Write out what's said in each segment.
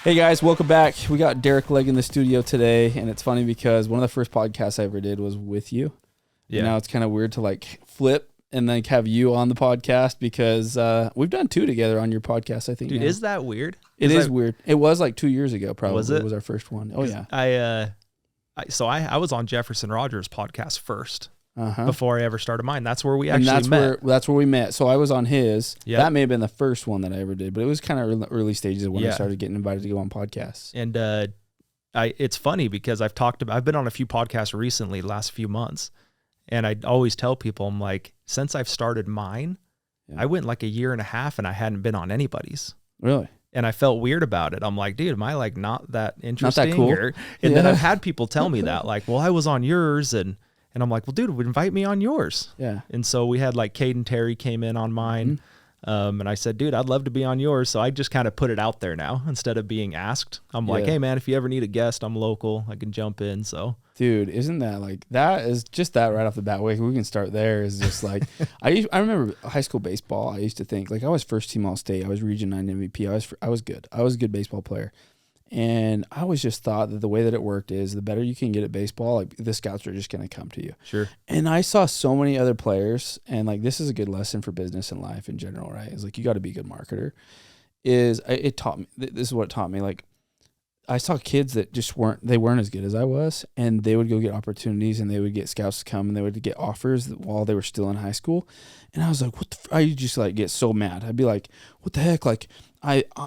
Hey guys, welcome back. We got Derek Legg in the studio today, and it's funny because one of the first podcasts I ever did was with you. Yeah. And now it's kind of weird to like flip and then have you on the podcast because we've done two together on your podcast, I think. Dude, now. Is that weird? It is weird. It was like 2 years ago, probably. Was it? It was our first one. Oh yeah. I was on Jefferson Rogers' podcast first before I ever started mine. That's where we actually met. That's where we met. So I was on his. Yep. That may have been the first one that I ever did, but it was kind of early stages when I started getting invited to go on podcasts. And it's funny because I've been on a few podcasts recently, the last few months, and I always tell people, I'm like, since I've started mine, I went like a year and a half and I hadn't been on anybody's. Really? And I felt weird about it. I'm like, dude, am I like not that interesting? Not that cool. Then I've had people tell me that, like, well, I was on yours, and I'm like, well, dude, invite me on yours. Yeah. And so we had like Caden Terry came in on mine. And I said, dude, I'd love to be on yours. So I just kind of put it out there now instead of being asked. I'm like, hey man, if you ever need a guest, I'm local. I can jump in. So dude, isn't that like, that is just that right off the bat. We can start there. Is just like, I remember high school baseball. I used to think like I was first team all state. I was region 9 MVP. I was good. I was a good baseball player. And I always just thought that the way that it worked is the better you can get at baseball, like the scouts are just going to come to you. Sure. And I saw so many other players, and like this is a good lesson for business and life in general, right? It's like you got to be a good marketer. It taught me, this is what it taught me. Like I saw kids that just weren't as good as I was, and they would go get opportunities, and they would get scouts to come, and they would get offers while they were still in high school. And I was like, what the I just like get so mad. I'd be like, what the heck? Like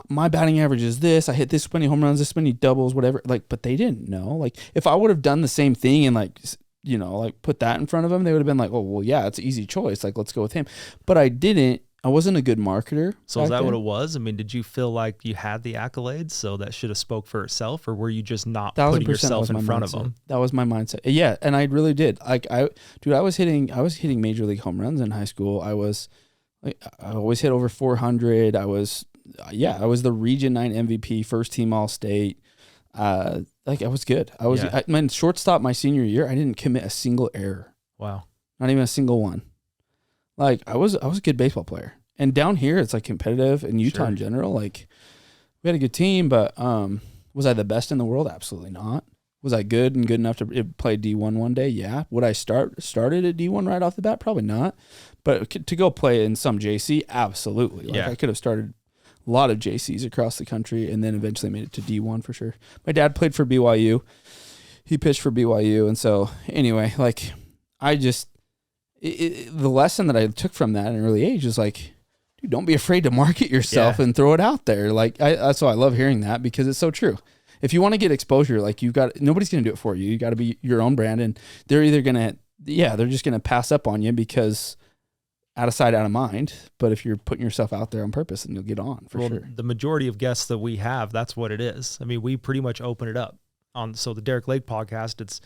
my batting average is this. I hit this many home runs, this many doubles, whatever. Like, but they didn't know. Like, if I would have done the same thing and like, you know, like put that in front of them, they would have been like, oh, well, yeah, it's an easy choice. Like, let's go with him. But I didn't. I wasn't a good marketer. So is that what it was? I mean, did you feel like you had the accolades, so that should have spoke for itself, or were you just not putting yourself in front of them? That was my mindset. Yeah, and I really did. Like, I was hitting major league home runs in high school. I always hit over 400. I was the Region 9 MVP, first team All State. Like I was good. Shortstop my senior year, I didn't commit a single error. Wow. Not even a single one. Like I was a good baseball player. And down here it's like competitive, in Utah in general, like we had a good team, but was I the best in the world? Absolutely not. Was I good enough to play D1 one day? Yeah. Would I started at D1 right off the bat? Probably not. But to go play in some JC, absolutely. Like I could have started a lot of JCs across the country and then eventually made it to D1 for sure. My dad played for BYU. He pitched for BYU. And so anyway, like I just, the lesson that I took from that at an early age is like, dude, don't be afraid to market yourself and throw it out there. Like that's why I love hearing that, because it's so true. If you want to get exposure, like nobody's going to do it for you. You got to be your own brand, and they're either going to, they're just going to pass up on you because out of sight, out of mind. But if you're putting yourself out there on purpose, then you'll get on for sure. The majority of guests that we have, that's what it is. I mean, we pretty much open it up so the Derek Legg podcast, it's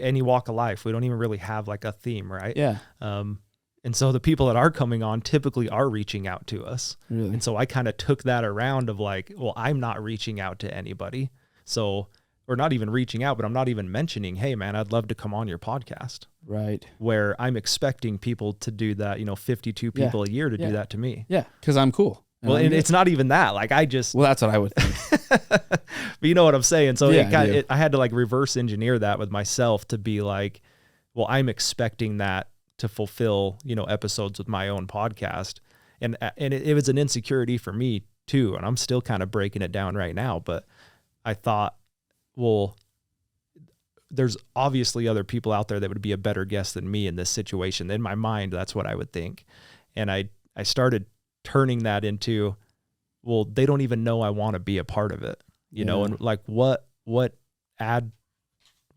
any walk of life. We don't even really have like a theme, right? Yeah. And so the people that are coming on typically are reaching out to us. Really? And so I kind of took that around of like, well, I'm not reaching out to anybody. So, or not even reaching out, but I'm not even mentioning, hey man, I'd love to come on your podcast. Right. Where I'm expecting people to do that, 52 people a year to do that to me. Yeah. Cause I'm cool. And it's not even that. Like well, that's what I would think. But you know what I'm saying? So I had to like reverse engineer that with myself to be like, well, I'm expecting that to fulfill, episodes with my own podcast. And it was an insecurity for me too. And I'm still kind of breaking it down right now, but I thought, well, there's obviously other people out there that would be a better guest than me in this situation. In my mind, that's what I would think. And I started turning that into, well, they don't even know I want to be a part of it, know, and like what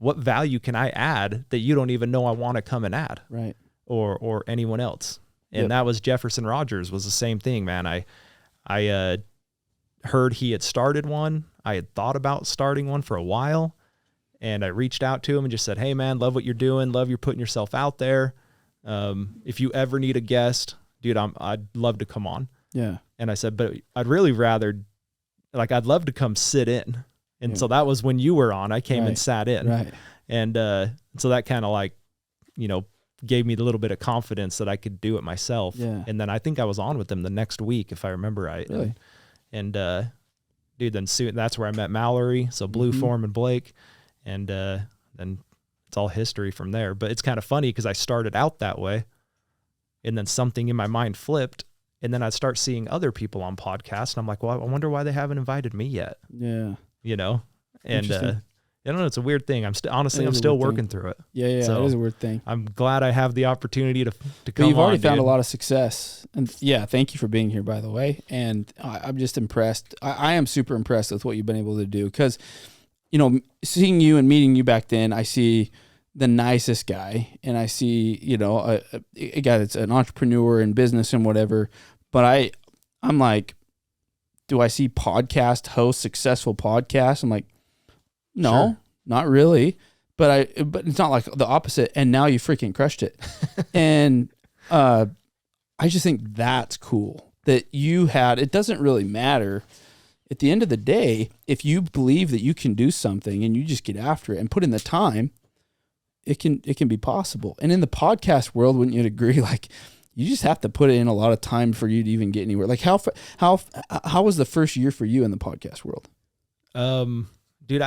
value can I add that you don't even know I want to come and add? Right. Or anyone else. And that was Jefferson Rogers was the same thing, man. I heard he had started one. I had thought about starting one for a while, and I reached out to him and just said, hey man, love what you're doing. Love you're putting yourself out there. If you ever need a guest, dude, I'd love to come on. Yeah. And I said, but I'd really rather, like, I'd love to come sit in. And so that was when you were on, I came and sat in. Right. And so that kind of like, gave me a little bit of confidence that I could do it myself. Yeah. And then I think I was on with them the next week, if I remember right. Really? And dude, then soon that's where I met Mallory. So Blue Form and Blake, and then it's all history from there. But it's kind of funny because I started out that way, and then something in my mind flipped, and then I'd start seeing other people on podcasts, and I'm like, well, I wonder why they haven't invited me yet. Yeah. You know, and I don't know. It's a weird thing. I'm still working through it. Yeah. So it is a weird thing. I'm glad I have the opportunity to come. But you've already found a lot of success, and thank you for being here, by the way. And I'm just impressed. I am super impressed with what you've been able to do, because, you know, seeing you and meeting you back then, I see the nicest guy, and I see, you know, a guy that's an entrepreneur in business and whatever. But I'm like, do I see podcast hosts, successful podcasts? I'm like, no, sure. Not really. But it's not like the opposite. And now you freaking crushed it. And I just think that's cool that you had. It doesn't really matter at the end of the day, if you believe that you can do something and you just get after it and put in the time, it can be possible. And in the podcast world, wouldn't you agree? Like, you just have to put in a lot of time for you to even get anywhere. Like, how was the first year for you in the podcast world? Dude,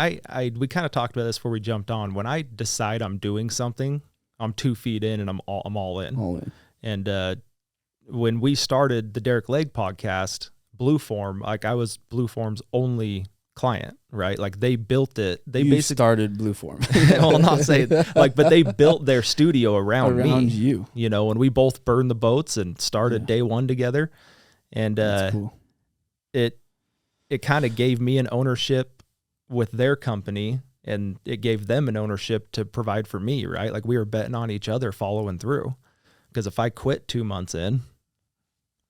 we kind of talked about this before we jumped on. When I decide I'm doing something, I'm 2 feet in and I'm all in. All in. And when we started the Derek Legg podcast, Blue Form, like, I was Blue Form's only client, right? Like, they built it. They basically started Blue Form. Well, not say like, but they built their studio around me. You know, and we both burned the boats and started day one together. And that's cool. It kind of gave me an ownership with their company, and it gave them an ownership to provide for me, right? Like, we were betting on each other following through, because if I quit 2 months in,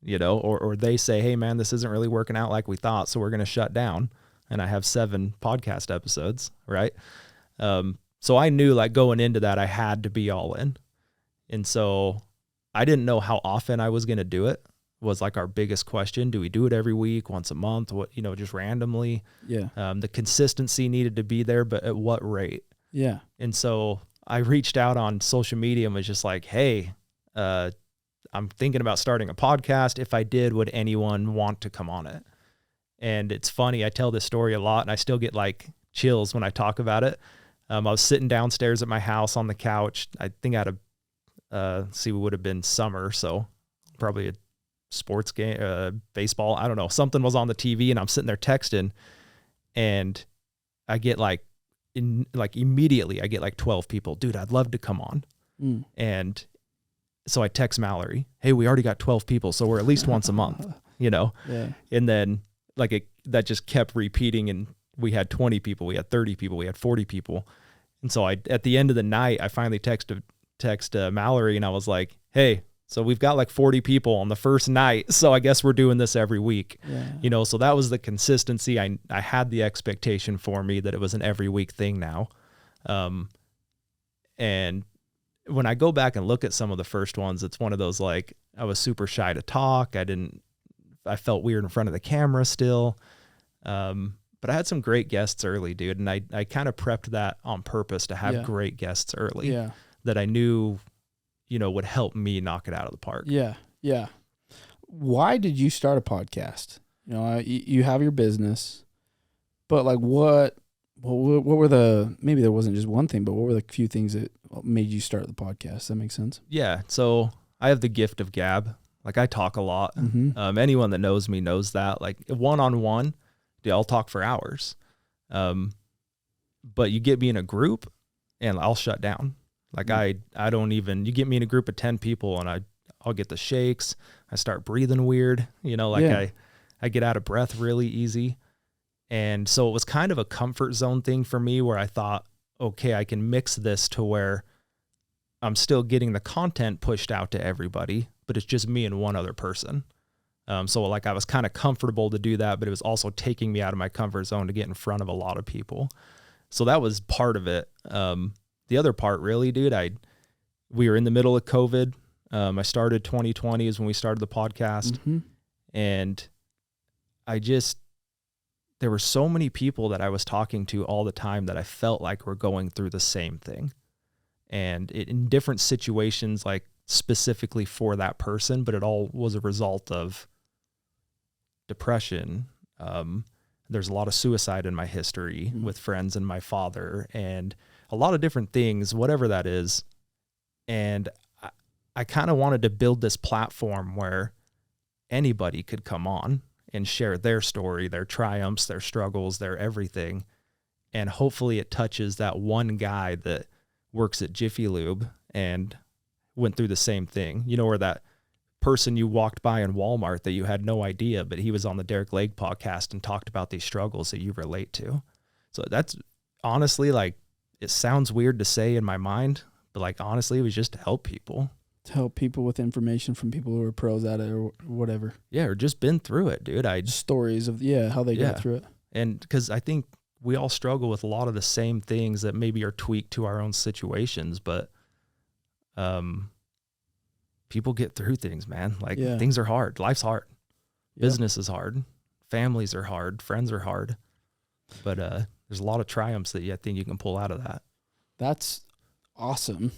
you know, or they say, hey man, this isn't really working out like we thought, so we're going to shut down, and I have 7 podcast episodes, right? So I knew, like, going into that, I had to be all in. And so I didn't know how often I was going to do it, was like our biggest question. Do we do it every week, once a month? What, you know, just randomly? Yeah. The consistency needed to be there, but at what rate? Yeah. And so I reached out on social media and was just like, hey, I'm thinking about starting a podcast. If I did, would anyone want to come on it? And it's funny, I tell this story a lot and I still get like chills when I talk about it. I was sitting downstairs at my house on the couch. I think I had it would have been summer, so probably a sports game, baseball, I don't know, something was on the TV, and I'm sitting there texting, and I get immediately I get like 12 people, dude, I'd love to come on. And so I text Mallory, hey, we already got 12 people, so we're at least once a month, you know? Yeah. And then that just kept repeating, and we had 20 people, we had 30 people, we had 40 people. And so at the end of the night, I finally text Mallory, and I was like, hey, so we've got like 40 people on the first night, so I guess we're doing this every week. Yeah. You know, so that was the consistency. I had the expectation for me that it was an every week thing now. And when I go back and look at some of the first ones, it's one of those, like, I was super shy to talk. I felt weird in front of the camera still. But I had some great guests early, dude. And I kind of prepped that on purpose to have great guests early that I knew, you know, would help me knock it out of the park. Yeah. Yeah. Why did you start a podcast? You know, you have your business, but like what were maybe there wasn't just one thing, but what were the few things that made you start the podcast? Does that make sense? Yeah. So I have the gift of gab. Like, I talk a lot. Mm-hmm. Anyone that knows me knows that. Like, one-on-one, dude, I'll talk for hours. But you get me in a group and I'll shut down. Like, I don't even, you get me in a group of 10 people and I'll get the shakes. I start breathing weird, you know, like I get out of breath really easy. And so it was kind of a comfort zone thing for me, where I thought, okay, I can mix this to where I'm still getting the content pushed out to everybody, but it's just me and one other person. So like, I was kind of comfortable to do that, but it was also taking me out of my comfort zone to get in front of a lot of people. So that was part of it. The other part, really, dude, we were in the middle of COVID. I started 2020 is when we started the podcast. Mm-hmm. And there were so many people that I was talking to all the time that I felt like were going through the same thing. And in different situations, like specifically for that person, but it all was a result of depression, there's a lot of suicide in my history with friends and my father and a lot of different things, whatever that is. And I kind of wanted to build this platform where anybody could come on and share their story, their triumphs, their struggles, their everything. And hopefully it touches that one guy that works at Jiffy Lube and went through the same thing, you know, or that person you walked by in Walmart that you had no idea, but he was on the Legg podcast and talked about these struggles that you relate to. So that's honestly, like, it sounds weird to say in my mind, but like, honestly, it was just to help people. To help people with information from people who are pros at it or whatever. Yeah, or just been through it, dude. Stories of, how they got through it. And because I think we all struggle with a lot of the same things that maybe are tweaked to our own situations, but people get through things, man. Like, things are hard. Life's hard. Yep. Business is hard. Families are hard. Friends are hard. But there's a lot of triumphs that I think you can pull out of that. That's awesome.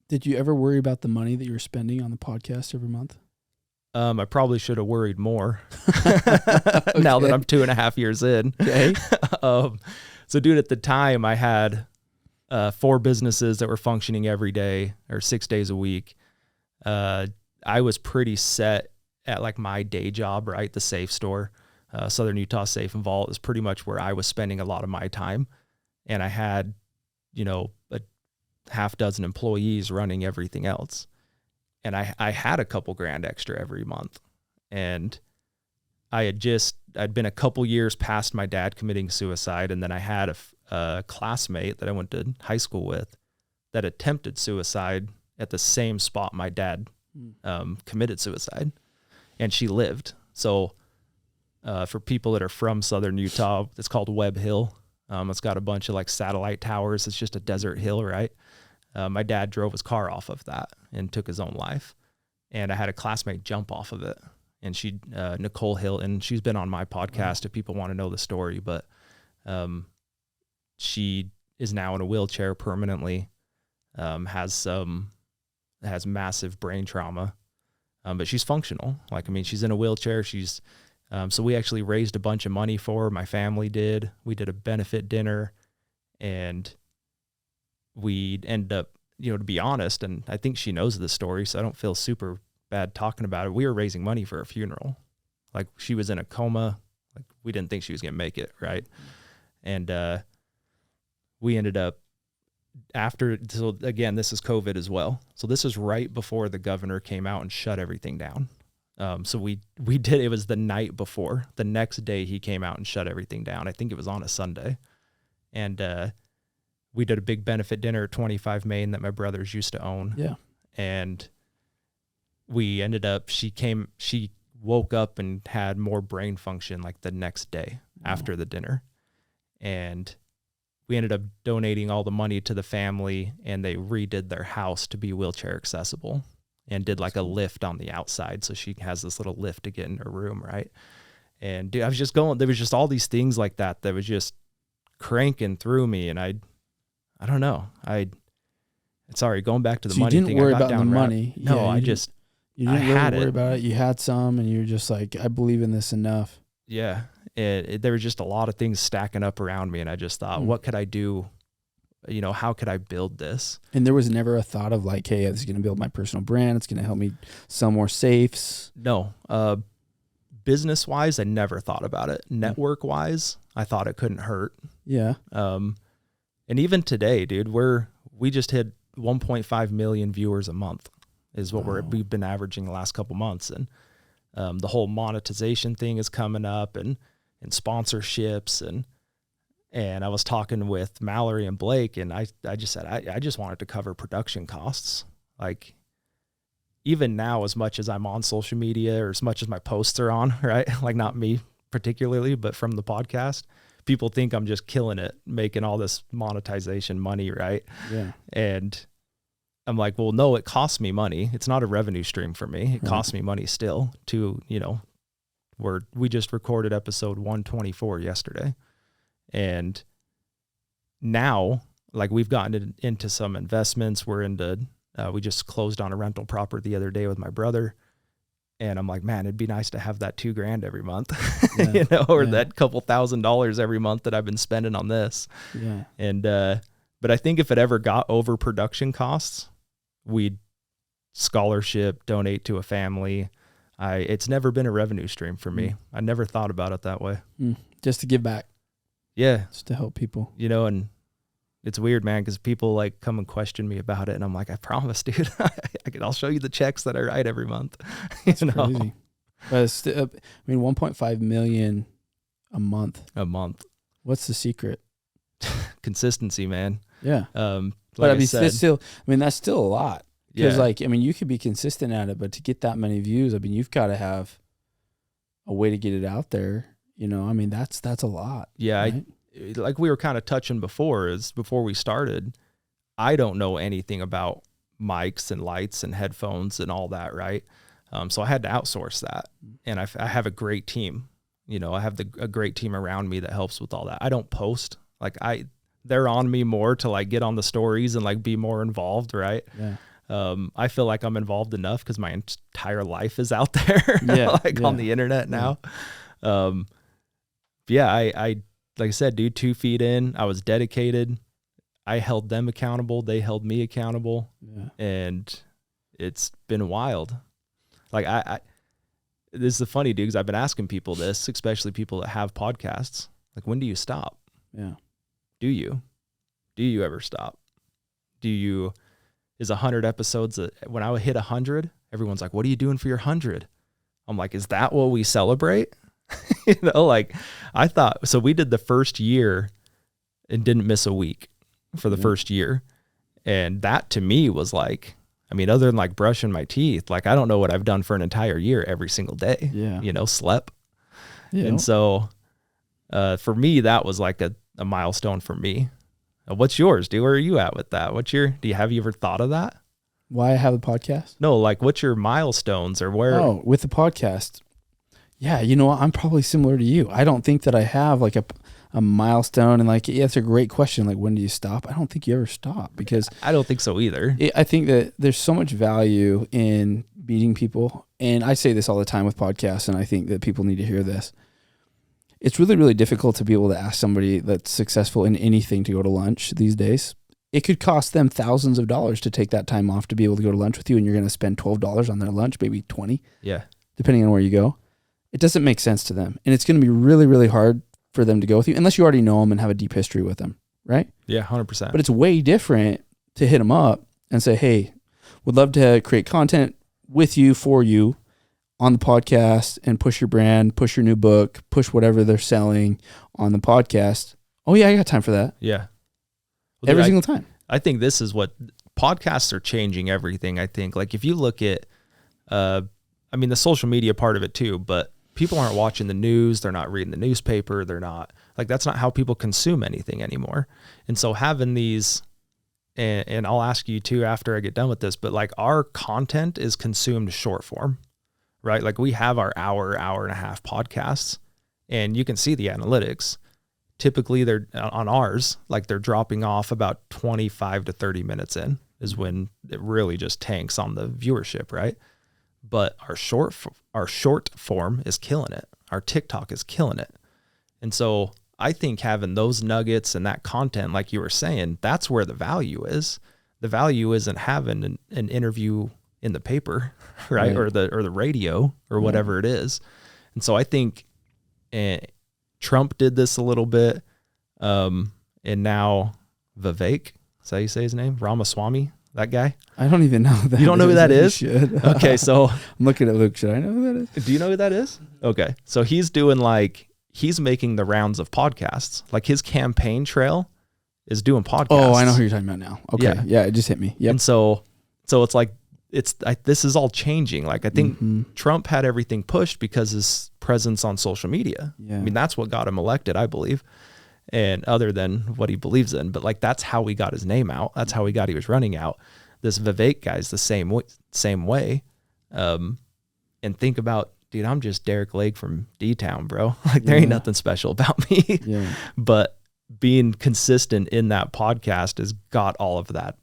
Did you ever worry about the money that you were spending on the podcast every month? I probably should have worried more now that I'm 2.5 years in. Okay. So dude, at the time I had 4 businesses that were functioning every day or 6 days a week. I was pretty set at like my day job, right? The safe store, Southern Utah Safe and Vault is pretty much where I was spending a lot of my time. And I had, you know, a half dozen employees running everything else. And I had a couple grand extra every month. And I'd been a couple years past my dad committing suicide. And then I had a classmate that I went to high school with that attempted suicide at the same spot my dad committed suicide. And she lived. So for people that are from Southern Utah, it's called Webb Hill. It's got a bunch of like satellite towers. It's just a desert hill, right? My dad drove his car off of that and took his own life. And I had a classmate jump off of it. And she, Nicole Hill, and she's been on my podcast if people want to know the story, but she is now in a wheelchair permanently, has massive brain trauma, but she's functional. Like, I mean, she's in a wheelchair. So we actually raised a bunch of money for her. My family did. We did a benefit dinner, and we ended up, you know, to be honest, and I think she knows the story, so I don't feel super bad talking about it. We were raising money for a funeral. Like, she was in a coma. Like, we didn't think she was going to make it, right? And we ended up so again, this is COVID as well. So this is right before the governor came out and shut everything down. So we did, it was the night before. The next day he came out and shut everything down. I think it was on a Sunday. And we did a big benefit dinner at 25 Main that my brothers used to own. Yeah. And we ended up, she woke up and had more brain function like the next day after the dinner. And we ended up donating all the money to the family, and they redid their house to be wheelchair accessible and did like a lift on the outside. So she has this little lift to get in her room. Right. And dude, there was just all these things like that was just cranking through me. And I don't know. Sorry, going back to the money thing. You didn't worry about the money. No, yeah, you didn't really worry about it. You had some, and you're just like, I believe in this enough. Yeah. There were just a lot of things stacking up around me, and I just thought, what could I do? You know, how could I build this? And there was never a thought of like, hey, this is going to build my personal brand. It's going to help me sell more safes. No. Business-wise, I never thought about it. Network-wise, I thought it couldn't hurt. Yeah. And even today, dude, we just hit 1.5 million viewers a month is what we've been averaging the last couple months. And the whole monetization thing is coming up, and sponsorships, and I was talking with Mallory and Blake, and I just said, I just wanted to cover production costs. Like, even now, as much as I'm on social media or as much as my posts are on, right? Like, not me particularly, but from the podcast, people think I'm just killing it, making all this monetization money, right? Yeah. And I'm like, well, no, it costs me money. It's not a revenue stream for me. It costs me money still to, you know, we just recorded episode 124 yesterday. And now, like, we've gotten into some investments. We're into, we just closed on a rental property the other day with my brother. And I'm like, man, it'd be nice to have that $2,000 every month, you know, or that couple $1,000 every month that I've been spending on this. Yeah. And, but I think if it ever got over production costs, we'd scholarship, donate to a family. It's never been a revenue stream for me. I never thought about it that way. Just to give back. Yeah. Just to help people. You know, and it's weird, man, because people like come and question me about it. And I'm like, I promise, dude, I'll show you the checks that I write every month. That's crazy. But it's still, I mean, 1.5 million a month. What's the secret? Consistency, man. Yeah. Like but I mean, that's still a lot. Because you could be consistent at it, but to get that many views, I mean, you've got to have a way to get it out there. You know, I mean, that's a lot. Yeah. Right? Like we were kind of touching before we started, I don't know anything about mics and lights and headphones and all that. Right. So I had to outsource that, and I have a great team. You know, I have a great team around me that helps with all that. I don't post they're on me more to like get on the stories and like be more involved. Right. Yeah. I feel like I'm involved enough because my entire life is out there on the internet now. I like I said, dude, 2 feet in, I was dedicated. I held them accountable. They held me accountable. Yeah. And it's been wild. Like this is the funny, dude, because I've been asking people this, especially people that have podcasts. Like, when do you stop? Yeah. Do you ever stop? Is 100 episodes, when I would hit 100, everyone's like, what are you doing for your 100? I'm like, is that what we celebrate? You know, like I thought, so we did the first year and didn't miss a week for the first year. And that to me was like, I mean, other than like brushing my teeth, like I don't know what I've done for an entire year every single day, you know, slept. Yeah. And so for me, that was like a milestone for me. What's yours, dude? Where are you at with that? Have you ever thought of that? Why I have a podcast? No, like what's your milestones or where? Oh, with the podcast. Yeah, you know what? I'm probably similar to you. I don't think that I have like a milestone, and like, it's a great question. Like, when do you stop? I don't think you ever stop, because I don't think so either. I think that there's so much value in meeting people. And I say this all the time with podcasts, and I think that people need to hear this. It's really, really difficult to be able to ask somebody that's successful in anything to go to lunch these days. It could cost them thousands of dollars to take that time off to be able to go to lunch with you, and you're going to spend $12 on their lunch, maybe 20. Yeah. Depending on where you go. It doesn't make sense to them. And it's going to be really, really hard for them to go with you, unless you already know them and have a deep history with them, right? Yeah, 100%. But it's way different to hit them up and say, hey, would love to create content with you, for you, on the podcast, and push your brand, push your new book, push whatever they're selling on the podcast. Oh yeah, I got time for that. Yeah. Well, every single time. I think this is what podcasts are changing everything. I think like if you look at, the social media part of it too, but people aren't watching the news. They're not reading the newspaper. They're not like, that's not how people consume anything anymore. And so having these, and I'll ask you too, after I get done with this, but like our content is consumed short form, right? Like we have our hour and a half podcasts, and you can see the analytics. Typically they're on ours, like they're dropping off about 25 to 30 minutes in is when it really just tanks on the viewership, right? But our short form is killing it. Our TikTok is killing it. And so I think having those nuggets and that content, like you were saying, that's where the value is. The value isn't having an interview in the paper, right? Or the radio or whatever it is. And so I think Trump did this a little bit. And now Vivek, is that how you say his name? Ramaswamy, that guy? I don't even know that. You don't know who that is? Should. Okay, so I'm looking at Luke. Should I know who that is? Do you know who that is? Okay, so he's making the rounds of podcasts. Like his campaign trail is doing podcasts. Oh, I know who you're talking about now. Okay, yeah, it just hit me. Yep. And so it's like this is all changing. Like I think Trump had everything pushed because his presence on social media. Yeah. I mean, that's what got him elected, I believe. And other than what he believes in, but like that's how we got his name out. That's how he was running out. This Vivek guy's the same way. And think about, dude, I'm just Derek Legg from D-Town, bro. Like there ain't nothing special about me. Yeah. But being consistent in that podcast has got all of that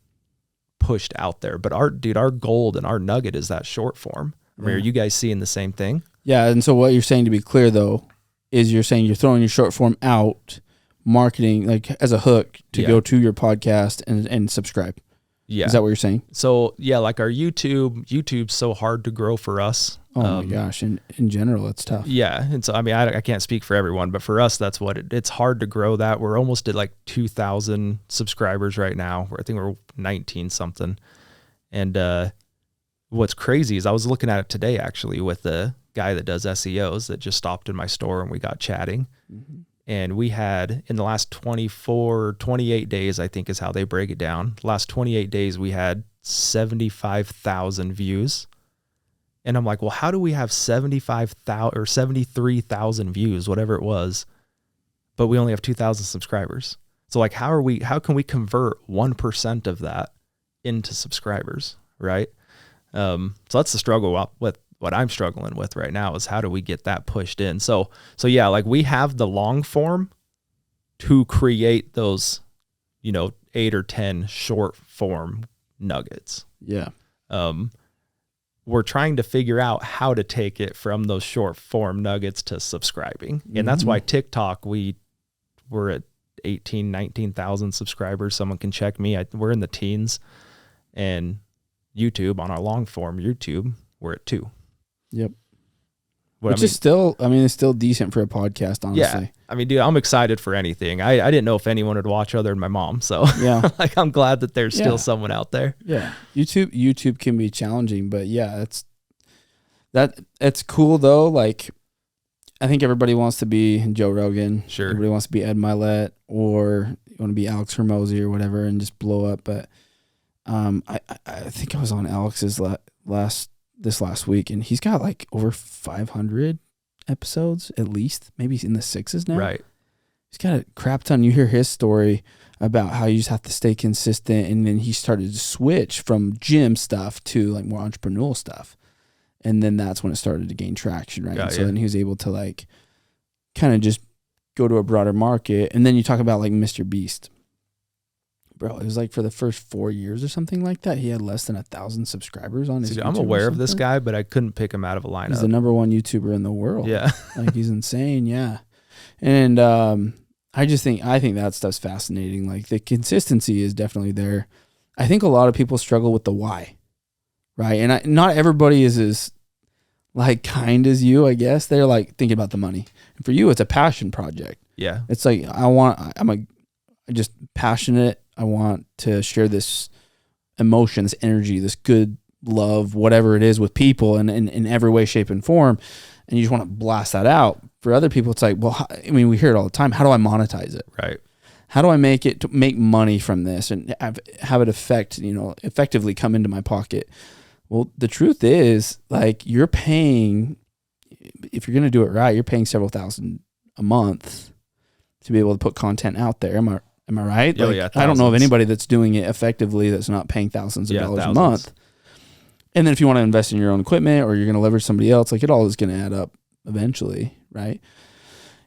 pushed out there. But our gold and our nugget is that short form. I mean, are you guys seeing the same thing? Yeah. And so what you're saying, to be clear though, is you're saying you're throwing your short form out, marketing like as a hook to go to your podcast and subscribe. Yeah. Is that what you're saying? So yeah, like our YouTube's so hard to grow for us. Oh my gosh. In general, it's tough. Yeah. And so, I mean, I can't speak for everyone, but for us, that's what it's hard to grow that. We're almost at like 2,000 subscribers right now. I think we're 19 something. And, what's crazy is I was looking at it today, actually, with the guy that does SEOs that just stopped in my store and we got chatting. Mm-hmm. And we had, in the last 28 days, I think is how they break it down. The last 28 days, we had 75,000 views. And I'm like, well, how do we have 75,000 or 73,000 views, whatever it was, but we only have 2,000 subscribers? So like, how can we convert 1% of that into subscribers, right? So that's the struggle with what I'm struggling with right now, is how do we get that pushed in? So yeah, like we have the long form to create those, 8 or 10 short form nuggets. Yeah. We're trying to figure out how to take it from those short form nuggets to subscribing. And that's why TikTok, we're at 19,000 subscribers. Someone can check me. We're in the teens. And YouTube, on our long form YouTube, we're at 2. Yep. Which is still, it's still decent for a podcast, honestly. Yeah. I mean, dude, I'm excited for anything. I didn't know if anyone would watch other than my mom. So yeah, like I'm glad that there's still someone out there. Yeah. YouTube can be challenging, but yeah, it's cool though. Like I think everybody wants to be Joe Rogan. Sure. Everybody wants to be Ed Milet, or you want to be Alex Hormozy or whatever and just blow up. But I think I was on Alex's this last week, and he's got like over 500 episodes at least, maybe he's in the 6s now. Right. He's got a crap ton. You hear his story about how you just have to stay consistent, and then he started to switch from gym stuff to like more entrepreneurial stuff, and then that's when it started to gain traction, right? So then he was able to like kind of just go to a broader market. And then you talk about like Mr. Beast. Bro, it was like for the first 4 years or something like that, he had less than 1,000 subscribers on his YouTube. I'm aware of this guy, but I couldn't pick him out of a lineup. He's the number one YouTuber in the world. Yeah. Like he's insane. Yeah. And I think that stuff's fascinating. Like the consistency is definitely there. I think a lot of people struggle with the why, right? And not everybody is as like kind as you, I guess. They're like thinking about the money. And for you, it's a passion project. Yeah. It's like, I'm just passionate. I want to share this emotion, this energy, this good love, whatever it is with people in every way, shape, and form. And you just want to blast that out. For other people, it's like, well, we hear it all the time. How do I monetize it? Right. How do I make money from this and have it effectively come into my pocket? Well, the truth is, like, you're paying, if you're going to do it right, you're paying several thousand a month to be able to put content out there. Am I right? Oh, yeah, I don't know of anybody that's doing it effectively that's not paying thousands of dollars a month. And then if you want to invest in your own equipment or you're going to leverage somebody else, like it all is going to add up eventually, right?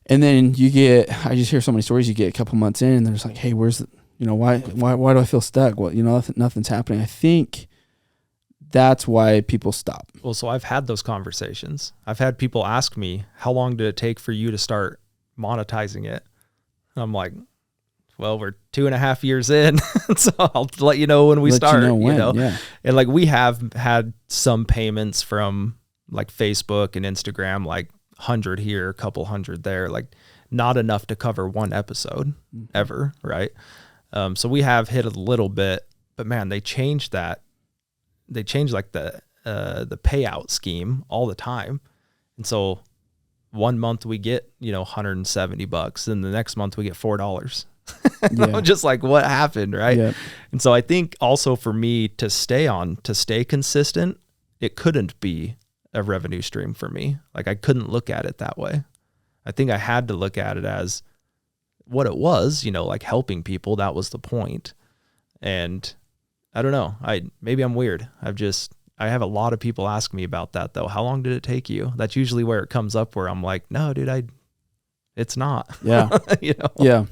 And then I just hear so many stories. You get a couple months in and they're just like, hey, where's the, why do I feel stuck? Well, nothing's happening. I think that's why people stop. Well, so I've had those conversations. I've had people ask me, how long did it take for you to start monetizing it? And I'm like, well, we're 2.5 years in, so I'll let you know when we start, Yeah. And like we have had some payments from like Facebook and Instagram, like 100 here, a couple hundred there, like not enough to cover one episode ever. Right. So we have hit a little bit, but man, they changed that. They changed like the payout scheme all the time. And so 1 month we get, $170, and the next month we get $4. I'm just like, what happened, right? Yeah. And so I think also for me to stay consistent, it couldn't be a revenue stream for me. Like I couldn't look at it that way. I think I had to look at it as what it was, like helping people. That was the point. And I don't know. Maybe I'm weird. I have a lot of people ask me about that though. How long did it take you? That's usually where it comes up where I'm like, no, dude, it's not. Yeah. Yeah.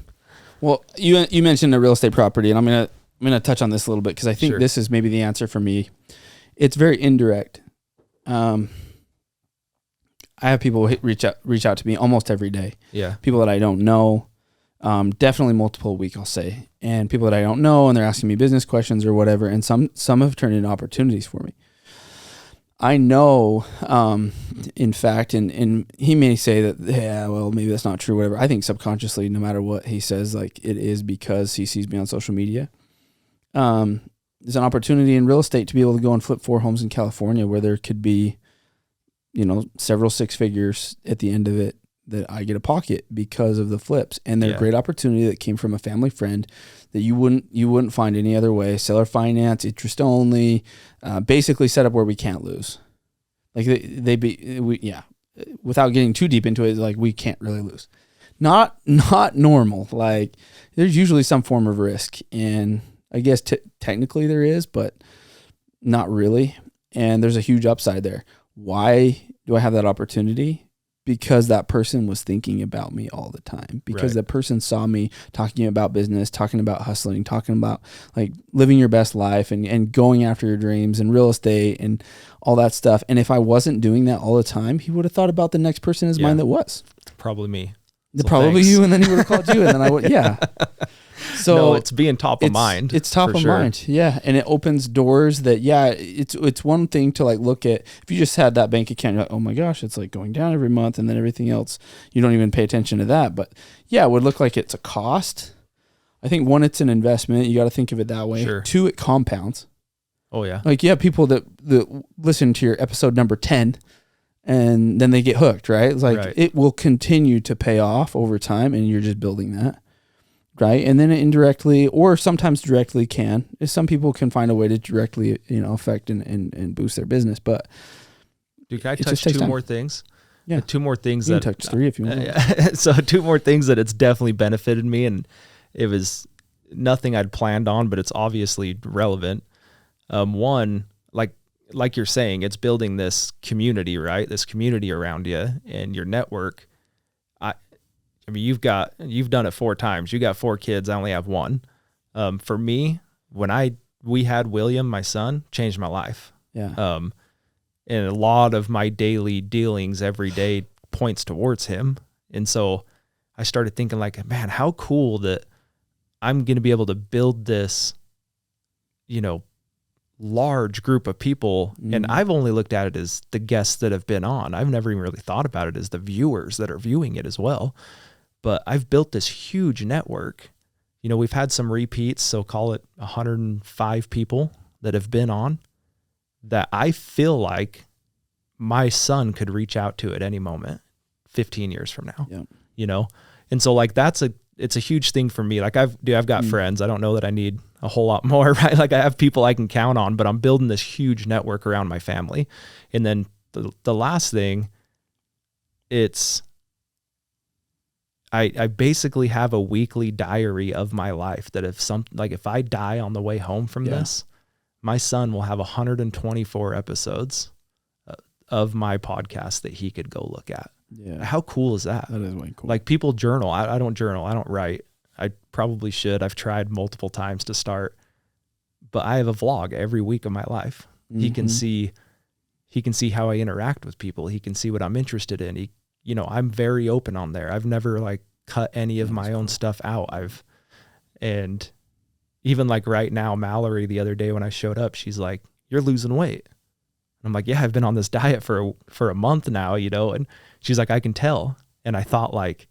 Well, you mentioned a real estate property, and I'm gonna touch on this a little bit because I think this is maybe the answer for me. It's very indirect. I have people reach out to me almost every day. Yeah. People that I don't know, definitely multiple a week, I'll say, and people that I don't know, and they're asking me business questions or whatever. And some have turned into opportunities for me. I know, in fact, and he may say that, yeah, well, maybe that's not true, whatever. I think subconsciously, no matter what he says, like, it is because he sees me on social media. There's an opportunity in real estate to be able to go and flip 4 homes in California where there could be, several 6 figures at the end of it that I get a pocket because of the flips. And they're a great opportunity that came from a family friend that you wouldn't find any other way. Seller finance, interest only, basically set up where we can't lose. Like without getting too deep into it, like we can't really lose. Not normal. Like there's usually some form of risk, and I guess technically there is, but not really. And there's a huge upside there. Why do I have that opportunity? Because that person was thinking about me all the time. Because that person saw me talking about business, talking about hustling, talking about like living your best life and going after your dreams and real estate and all that stuff. And if I wasn't doing that all the time, he would have thought about the next person in his mind that was. Probably me. So probably thanks. You, and then he would have called you, and then I would, yeah. So no, it's being top of mind. It's top of mind, yeah, and it opens doors that, it's one thing to like look at. If you just had that bank account, you're like, oh my gosh, it's like going down every month, and then everything else, you don't even pay attention to that. But yeah, it would look like it's a cost. I think 1, it's an investment. You got to think of it that way. Sure. 2, it compounds. Oh yeah, like you have people that listen to your episode number 10. And then they get hooked, right? It's like it will continue to pay off over time, and you're just building that, right? And then it indirectly, or sometimes directly, can. Some people can find a way to directly, affect and boost their business. But dude, can I touch 2 more things? Yeah, 2 more things. You can touch 3 if you want. So 2 more things that it's definitely benefited me, and it was nothing I'd planned on, but it's obviously relevant. One, like you're saying, it's building this community, right? This community around you and your network. I mean, you've done it 4 times. You got 4 kids. I only have 1. For me, when we had William, my son, changed my life. Yeah. And a lot of my daily dealings every day points towards him. And so I started thinking like, man, how cool that I'm going to be able to build this, large group of people. And I've only looked at it as the guests that have been on. I've never even really thought about it as the viewers that are viewing it as well. But I've built this huge network. We've had some repeats, so call it 105 people that have been on that I feel like my son could reach out to at any moment 15 years from now. Yeah. And so like it's a huge thing for me. Like I've got friends. I don't know that I need a whole lot more, right? Like I have people I can count on, but I'm building this huge network around my family. And then the last thing, I basically have a weekly diary of my life that if I die on the way home from this, my son will have 124 episodes of my podcast that he could go look at. Yeah. How cool is that? That is way cool. Like people journal. I don't journal. I don't write. I probably should. I've tried multiple times to start, but I have a vlog every week of my life. Mm-hmm. He can see how I interact with people. He can see what I'm interested in. I'm very open on there. I've never like cut any of my own stuff out. And even like right now, Mallory, the other day when I showed up, she's like, "You're losing weight." And I'm like, "Yeah, I've been on this diet for a month now, and she's like, "I can tell." And I thought like,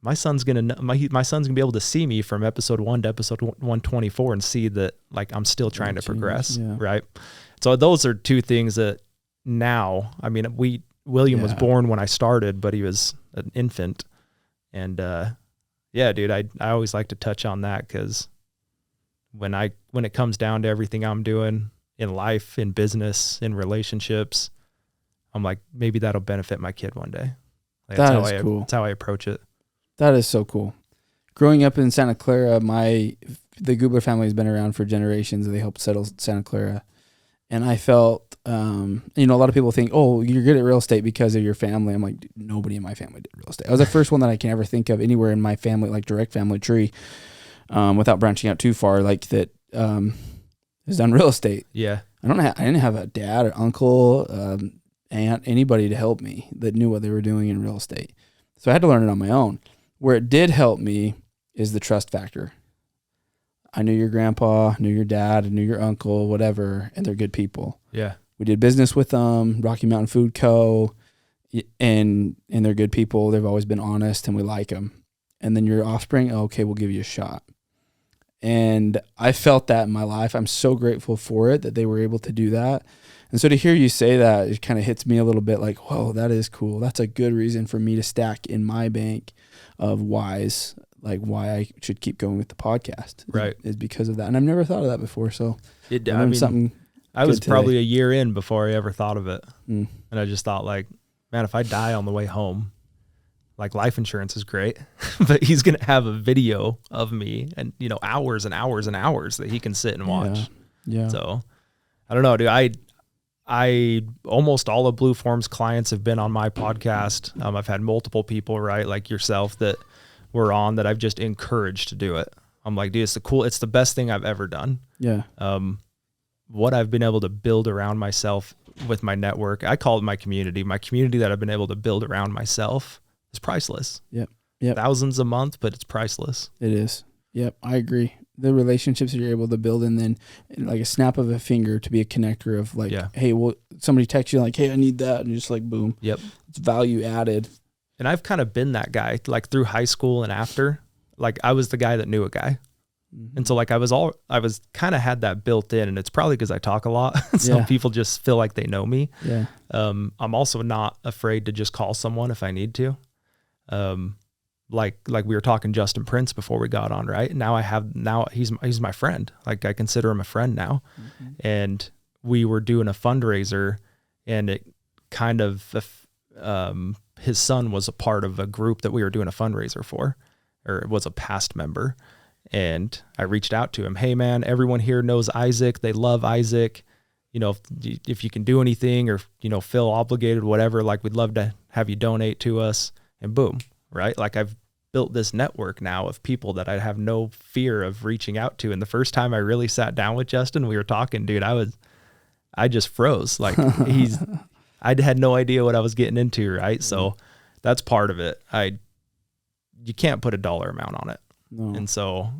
my son's gonna be able to see me from episode 1 to episode 124 and see that like I'm still trying to progress, right? So those are 2 things that now, I mean, William was born when I started, but he was an infant, and dude, I always like to touch on that because when it comes down to everything I'm doing in life, in business, in relationships, I'm like, maybe that'll benefit my kid one day. Like, that is cool. That's how I approach it. That is so cool. Growing up in Santa Clara, the Gubler family has been around for generations, and they helped settle Santa Clara. And I felt, a lot of people think, oh, you're good at real estate because of your family. I'm like, nobody in my family did real estate. I was the first one that I can ever think of anywhere in my family, like direct family tree, without branching out too far, like that has done real estate. Yeah. I didn't have a dad or uncle, anybody to help me that knew what they were doing in real estate. So I had to learn it on my own. Where it did help me is the trust factor. I knew your grandpa, knew your dad, knew your uncle, whatever, and they're good people. Yeah. We did business with them, Rocky Mountain Food Co., and they're good people. They've always been honest, and we like them. And then your offspring, okay, we'll give you a shot. And I felt that in my life. I'm so grateful for it that they were able to do that. And so to hear you say that, it kind of hits me a little bit like, whoa, that is cool. That's a good reason for me to stack in my bank of whys, like why I should keep going with the podcast. Right. Is because of that. And I've never thought of that before. So I was probably a year in before I ever thought of it. And I just thought like, man, if I die on the way home, like life insurance is great, but he's going to have a video of me and, you know, hours and hours and hours that he can sit and watch. Yeah. So I don't know, dude. I almost all of Blue Form's clients have been on my podcast. I've had multiple people, right, like yourself, that were on that I've just encouraged to do it. I'm like, dude, it's the best thing I've ever done. Yeah. What I've been able to build around myself with my network, I call it my community that I've been able to build around myself is priceless. Yep. Thousands a month, but it's priceless. It is. Yep. I agree. The relationships that you're able to build, and then like a snap of a finger to be a connector of like, hey, well, somebody texts you like, hey, I need that. And just like, boom. Yep. It's value added. And I've kind of been that guy, like through high school and after, like I was the guy that knew a guy. Mm-hmm. And so like I was kind of had that built in, and it's probably because I talk a lot. So people just feel like they know me. Yeah. I'm also not afraid to just call someone if I need to. Like we were talking Justin Prince before we got on, right? Now he's my friend. Like I consider him a friend now. Mm-hmm. And we were doing a fundraiser, and it kind of, his son was a part of a group that we were doing a fundraiser for, or was a past member. And I reached out to him. Hey man, everyone here knows Isaac. They love Isaac. You know, if you can do anything or, you know, feel obligated, whatever, like we'd love to have you donate to us. And boom, right? Like I've built this network now of people that I have no fear of reaching out to. And the first time I really sat down with Justin, we were talking, dude, I just froze. Like I had no idea what I was getting into. Right. So that's part of it. You can't put a dollar amount on it. No. And so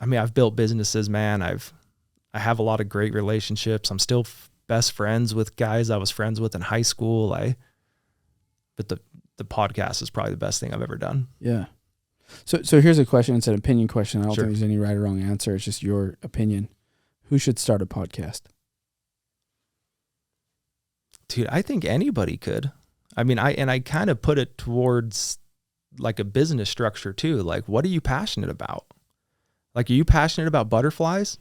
I've built businesses, man. I have a lot of great relationships. I'm still best friends with guys I was friends with in high school. But the podcast is probably the best thing I've ever done. Yeah. So here's a question. It's an opinion question. I don't think there's any right or wrong answer. It's just your opinion. Who should start a podcast? Dude, I think anybody could. I mean, I kind of put it towards like a business structure too. Like, what are you passionate about? Like, are you passionate about butterflies?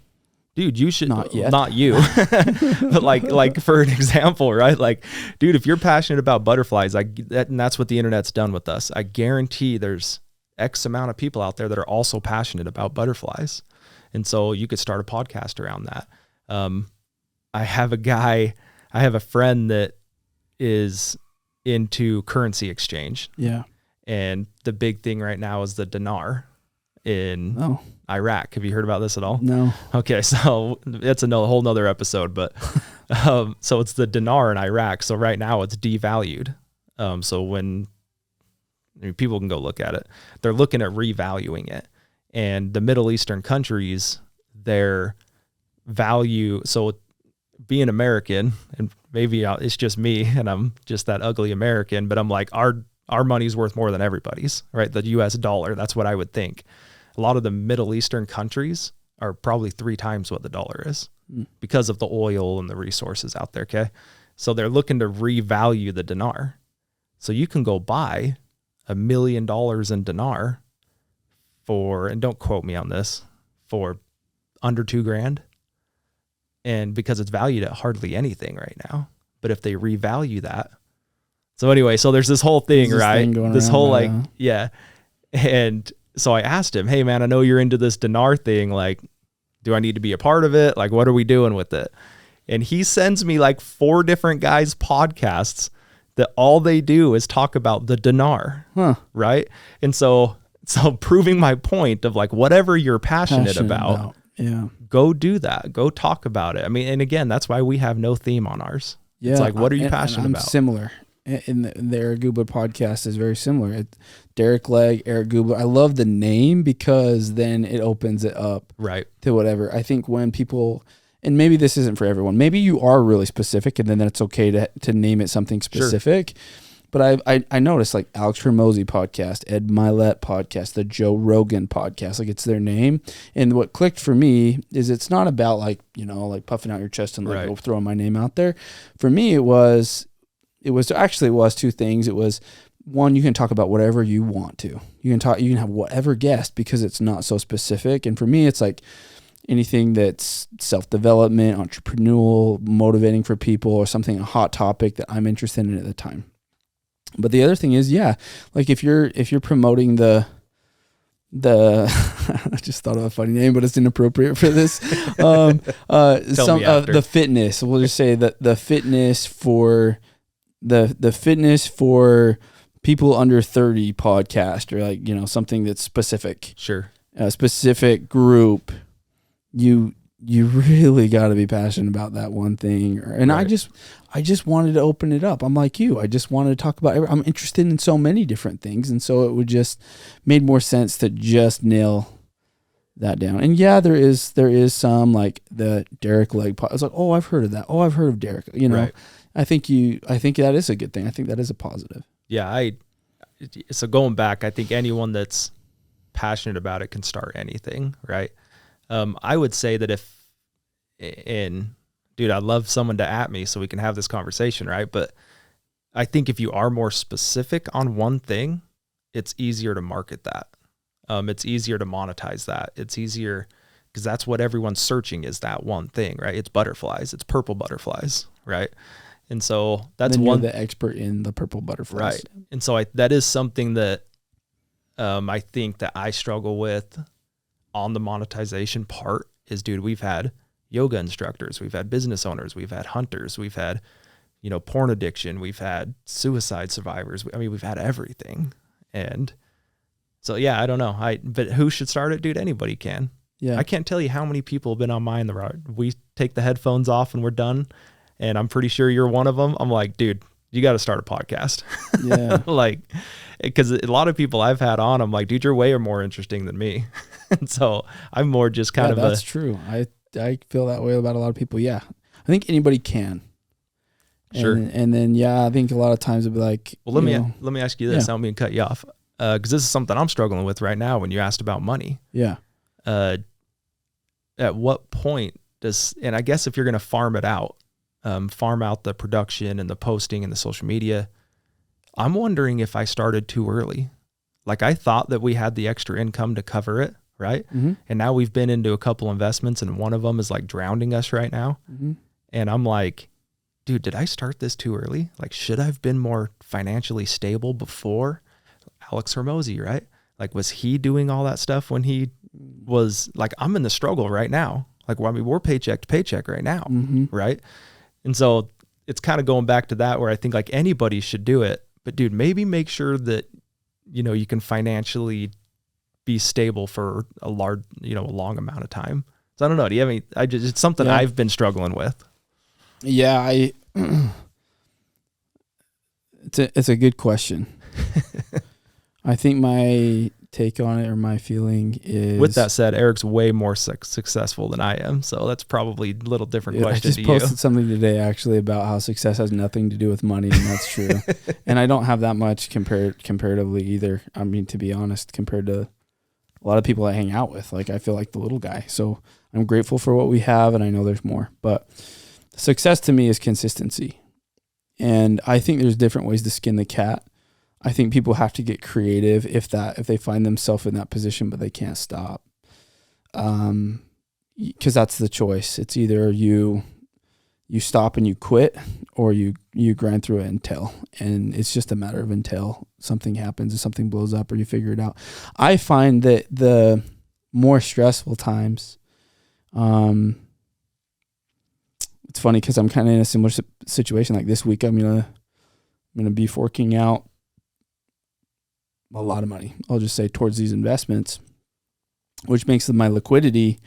Dude, you should not you, but like for an example, right? Like, dude, if you're passionate about butterflies, and that's what the internet's done with us. I guarantee there's X amount of people out there that are also passionate about butterflies. And so you could start a podcast around that. I have a friend that is into currency exchange. Yeah. And the big thing right now is the dinar in Iraq. Have you heard about this at all? No. Okay. So it's a whole nother episode, but, so it's the dinar in Iraq. So right now it's devalued. So when people can go look at it, they're looking at revaluing it, and the Middle Eastern countries, their value. So being American, and maybe it's just me and I'm just that ugly American, but I'm like, our money's worth more than everybody's, right? The US dollar. That's what I would think. A lot of the Middle Eastern countries are probably 3 times what the dollar is because of the oil and the resources out there. Okay. So they're looking to revalue the dinar. So you can go buy $1 million in dinar for, and don't quote me on this, for under $2,000. And because it's valued at hardly anything right now, but if they revalue that. So anyway, so there's this whole thing, right? This whole like, yeah. And so I asked him, hey man, I know you're into this dinar thing. Like, do I need to be a part of it? Like, what are we doing with it? And he sends me like 4 different guys' podcasts that all they do is talk about the dinar. Right. And so proving my point of like, whatever you're passionate about. Yeah. Go do that. Go talk about it. I mean, and again, that's why we have no theme on ours. It's like, what are you passionate I'm about? Similar. And the Eric Gubler podcast is very similar. Derek Legg, Eric Gubler. I love the name because then it opens it up to whatever. I think when people, and maybe this isn't for everyone, maybe you are really specific and then it's okay to name it something specific. Sure. But I noticed like Alex Hormozy podcast, Ed Milet podcast, the Joe Rogan podcast, like it's their name. And what clicked for me is it's not about like, like puffing out your chest and like throwing my name out there. For me, it was two things. It was one, you can talk about whatever you want to. You can have whatever guest because it's not so specific. And for me, it's like anything that's self-development, entrepreneurial, motivating for people, or something, a hot topic that I'm interested in at the time. But the other thing is, like if you're promoting the I just thought of a funny name, but it's inappropriate for this. The fitness. We'll just say that the fitness for the fitness for people under 30 podcast, or like, something that's specific. Sure. A specific group. You really got to be passionate about that one thing. And I just wanted to open it up. I'm like you. I just wanted to talk about I'm interested in so many different things. And so it would just made more sense to just nail that down. And there is some like the Derek Legg podcast. I was like, oh, I've heard of that. Oh, I've heard of Derek. Right. I think that is a good thing. I think that is a positive. Yeah. So going back, I think anyone that's passionate about it can start anything. Right. I would say that I'd love someone to at me so we can have this conversation, right? But I think if you are more specific on one thing, it's easier to market that. It's easier to monetize that. It's easier because that's what everyone's searching is, that one thing, right? It's butterflies. It's purple butterflies, right? And so that's then you're the expert in the purple butterflies. Right. And so that is something that I think that I struggle with on the monetization part is, we've had yoga instructors, we've had business owners, we've had hunters, we've had, porn addiction, we've had suicide survivors. I mean, we've had everything. And so, I don't know. But who should start it? Dude, anybody can. Yeah. I can't tell you how many people have been on mine. We take the headphones off and we're done. And I'm pretty sure you're one of them. I'm like, dude, you got to start a podcast. Yeah. Like, because a lot of people I've had on, I'm like, dude, you're way more interesting than me. And so I'm more just kind of that's true. I feel that way about a lot of people. Yeah. I think anybody can. Sure. And then, I think a lot of times it'd be like, well, let me ask you this. I don't mean to cut you off. Cause this is something I'm struggling with right now when you asked about money. Yeah. At what point and I guess if you're going to farm it out, farm out the production and the posting and the social media, I'm wondering if I started too early. Like I thought that we had the extra income to cover it, right? Mm-hmm. And now we've been into a couple investments and one of them is like drowning us right now. Mm-hmm. And I'm like, dude, did I start this too early? Like, should I have been more financially stable before? Alex Hormozy, right? Like, was he doing all that stuff when he was like, I'm in the struggle right now. Like, well, I mean, we're paycheck to paycheck right now, mm-hmm. right? And so it's kind of going back to that where I think like anybody should do it. But dude, maybe make sure that, you can financially be stable for a long amount of time. So I don't know. Do you have any, it's something I've been struggling with. Yeah. It's a good question. I think my take on it or my feeling is, with that said, Eric's way more successful than I am. So that's probably a little different question to you. I just posted something today actually about how success has nothing to do with money. And that's true. And I don't have that much comparatively either. I mean, to be honest, compared to a lot of people I hang out with, like I feel like the little guy. So I'm grateful for what we have. And I know there's more, but success to me is consistency. And I think there's different ways to skin the cat. I think people have to get creative if they find themselves in that position, but they can't stop. Because that's the choice. It's either you stop and you quit, or you grind through it until, and it's just a matter of until something happens or something blows up or you figure it out. I find that the more stressful times, it's funny because I'm kind of in a similar situation. Like this week, I'm gonna be forking out a lot of money, I'll just say, towards these investments, which makes my liquidity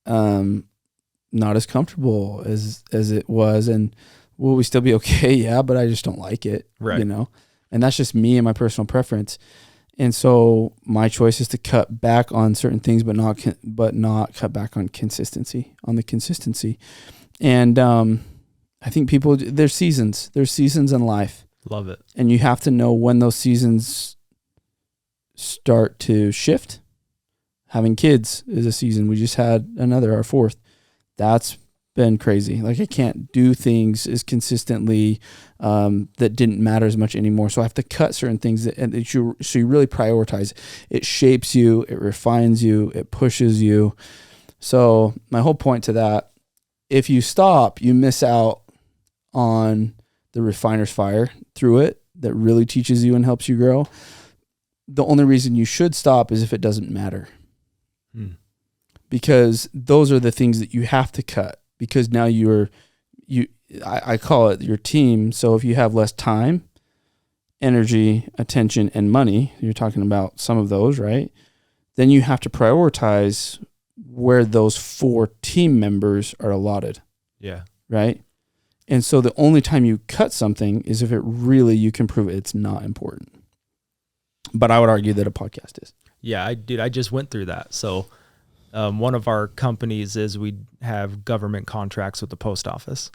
not as comfortable as it was. And Will we still be okay? Yeah, but I just don't like it, right? And that's just me and my personal preference. And so my choice is to cut back on certain things, but not cut back on the consistency. And I think there's seasons in life. Love it. And you have to know when those seasons start to shift. Having kids is a season. We just had our fourth. That's been crazy. Like, I can't do things as consistently that didn't matter as much anymore. So I have to cut certain things so you really prioritize. It shapes you, it refines you, it pushes you. So my whole point to that, if you stop, you miss out on the refiner's fire through it that really teaches you and helps you grow. The only reason you should stop is if it doesn't matter. Because those are the things that you have to cut, because now I call it your team. So if you have less time, energy, attention, and money, you're talking about some of those, right? Then you have to prioritize where those 4 team members are allotted. Yeah. Right. And so the only time you cut something is if you can prove it's not important. But I would argue that a podcast is. Yeah, I just went through that. So one of our companies is we have government contracts with the post office.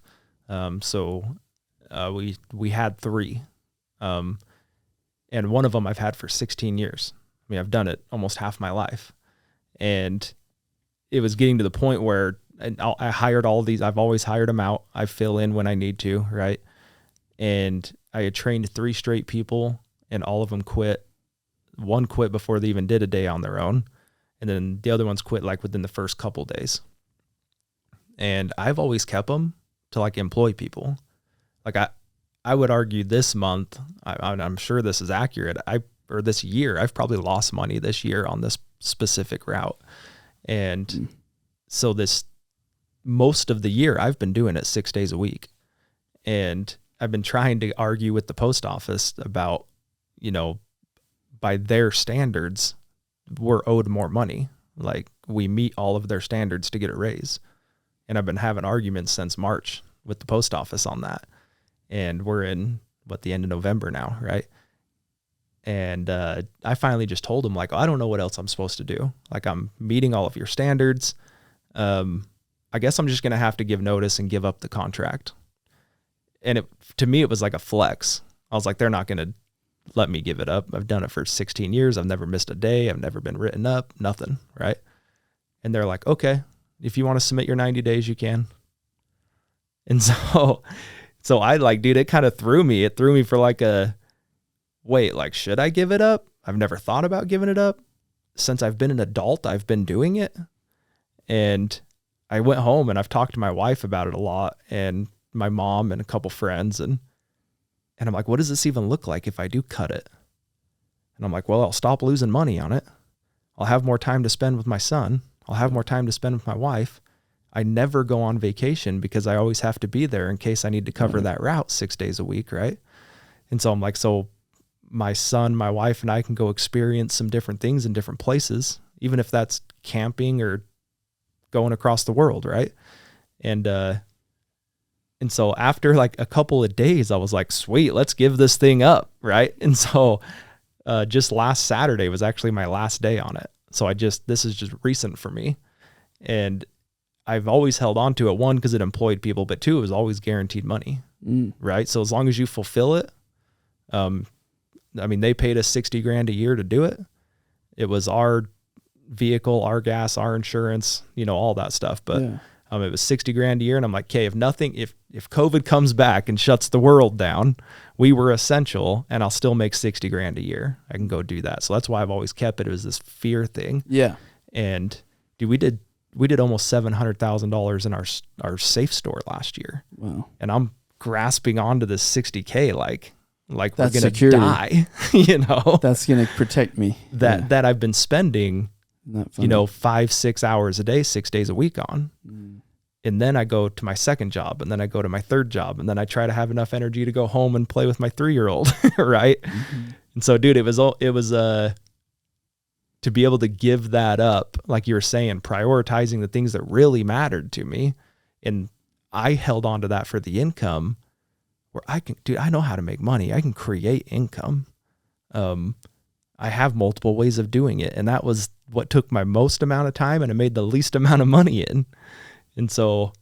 So we had 3. And one of them I've had for 16 years. I mean, I've done it almost half my life. And it was getting to the point where I hired all these. I've always hired them out. I fill in when I need to, right? And I had trained 3 straight people, and all of them quit. One quit before they even did a day on their own. And then the other ones quit like within the first couple days. And I've always kept them to like employ people. Like I would argue this month, I'm sure this is accurate. Or this year, I've probably lost money this year on this specific route. And so most of the year I've been doing it 6 days a week. And I've been trying to argue with the post office about, by their standards, we're owed more money. Like, we meet all of their standards to get a raise. And I've been having arguments since March with the post office on that. And we're in the end of November now, right? And I finally just told them, like, I don't know what else I'm supposed to do. Like, I'm meeting all of your standards. I guess I'm just going to have to give notice and give up the contract. And to me, it was like a flex. I was like, they're not going to let me give it up. I've done it for 16 years. I've never missed a day. I've never been written up, nothing, right? And they're like, okay, if you want to submit your 90 days, you can. And so I dude, it kind of threw me. It threw me for wait, should I give it up? I've never thought about giving it up. Since I've been an adult, I've been doing it. And I went home and I've talked to my wife about it a lot, and my mom and a couple friends. And I'm like, what does this even look like if I do cut it? And I'm like, well, I'll stop losing money on it. I'll have more time to spend with my son. I'll have more time to spend with my wife. I never go on vacation because I always have to be there in case I need to cover that route 6 days a week, right? And so I'm like, so my son, my wife, and I can go experience some different things in different places, even if that's camping or going across the world, right? And so after a couple of days, I was like, sweet, let's give this thing up, right? And so just last Saturday was actually my last day on it. So this is just recent for me. And I've always held on to it, 1, because it employed people, but 2, it was always guaranteed money, right? So as long as you fulfill it, they paid us $60,000 a year to do it. It was our vehicle, our gas, our insurance, all that stuff. But it was $60,000 a year. And I'm like, okay, if COVID comes back and shuts the world down, we were essential, and I'll still make $60,000 a year. I can go do that. So that's why I've always kept it. It was this fear thing. Yeah. And dude, we did almost $700,000 in our safe store last year. Wow. And I'm grasping onto this $60K like we're going to die, That's going to protect me. That I've been spending, 5-6 hours a day, 6 days a week on. And then I go to my second job, and then I go to my third job, and then I try to have enough energy to go home and play with my 3-year-old, right? Mm-hmm. And so, dude, it was to be able to give that up, like you were saying, prioritizing the things that really mattered to me. And I held on to that for the income, where I know how to make money. I can create income. I have multiple ways of doing it. And that was what took my most amount of time and I made the least amount of money in. And so,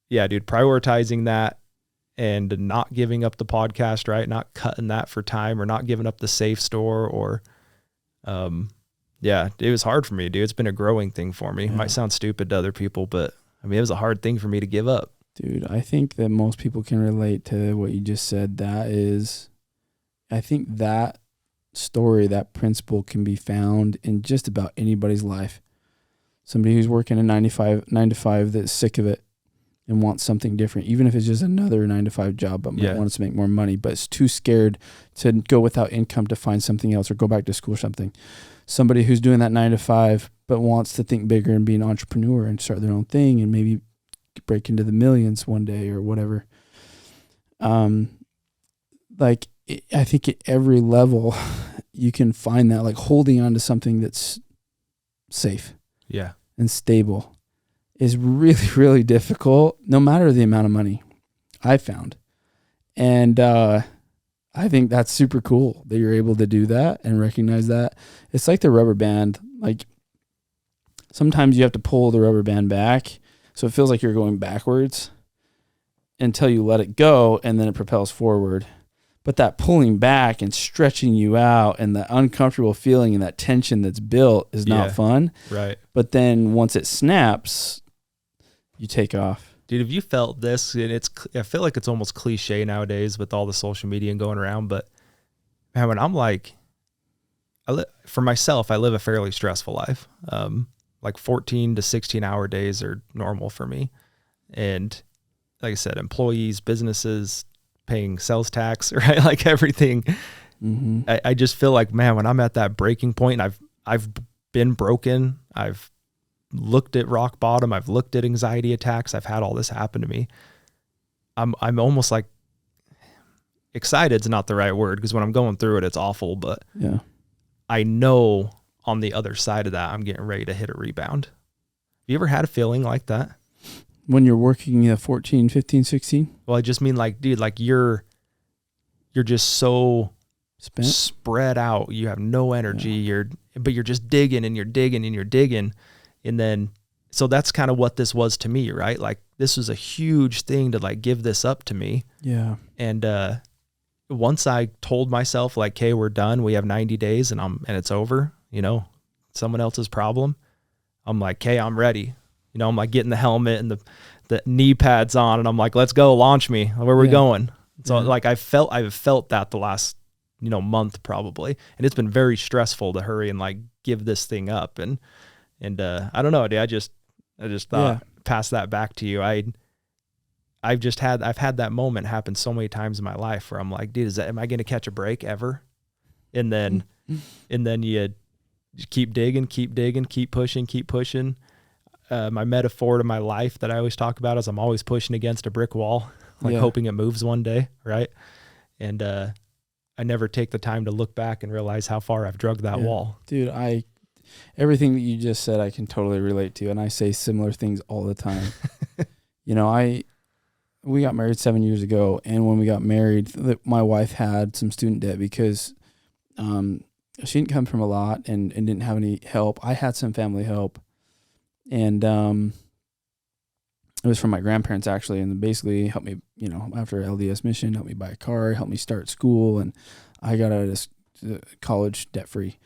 yeah, dude, prioritizing that and not giving up the podcast, right? Not cutting that for time or not giving up the safe store or, yeah, it was hard for me, dude. It's been a growing thing for me. It might sound stupid to other people, but I mean, it was a hard thing for me to give up. Dude, I think that most people can relate to what you just said. I think that story, that principle can be found in just about anybody's life. Somebody who's working a 9 to 5 that's sick of it and wants something different, even if it's just another 9 to 5 job, but wants to make more money, but is too scared to go without income to find something else or go back to school or something. Somebody who's doing that 9 to 5, but wants to think bigger and be an entrepreneur and start their own thing and maybe break into the millions one day or whatever. I think at every level you can find that, like holding on to something that's safe and stable is really, really difficult, no matter the amount of money I found. And I think that's super cool that you're able to do that and recognize that. It's like the rubber band. Like sometimes you have to pull the rubber band back, so it feels like you're going backwards until you let it go, and then it propels forward. But that pulling back and stretching you out and the uncomfortable feeling and that tension that's built is not fun. Right. But then once it snaps, you take off. Dude, have you felt this? And I feel like it's almost cliche nowadays with all the social media going around. But man, when I'm like, for myself, I live a fairly stressful life. Like 14 to 16 hour days are normal for me. And like I said, employees, businesses, paying sales tax, right? Like everything. Mm-hmm. I just feel like, man, when I'm at that breaking point, I've been broken. I've looked at rock bottom. I've looked at anxiety attacks. I've had all this happen to me. I'm almost like excited's not the right word, because when I'm going through it, it's awful, but I know on the other side of that, I'm getting ready to hit a rebound. Have you ever had a feeling like that? When you're working 14, 15, 16? Well, I just mean like, dude, like you're just so spent, spread out. You have no energy. But you're just digging and you're digging and you're digging. And then, so that's kind of what this was to me, right? Like this was a huge thing to like give this up to me. Yeah. And, once I told myself like, hey, we're done. We have 90 days and it's over, someone else's problem. I'm like, hey, I'm ready. I'm like getting the helmet and the knee pads on, and I'm like, let's go, launch me. Where are we going? So like I've felt that the last, month probably. And it's been very stressful to hurry and like give this thing up. And I don't know, dude, I just thought, pass that back to you. I've had that moment happen so many times in my life where I'm like, dude, am I going to catch a break ever? And then you keep digging, keep pushing. My metaphor to my life that I always talk about is I'm always pushing against a brick wall, like hoping it moves one day, right? And I never take the time to look back and realize how far I've drugged that wall. Dude, everything that you just said, I can totally relate to, and I say similar things all the time. We got married 7 years ago, and when we got married, my wife had some student debt because she didn't come from a lot and didn't have any help. I had some family help. And it was from my grandparents, actually, and basically helped me, after LDS mission, helped me buy a car, helped me start school, and I got out of college debt-free.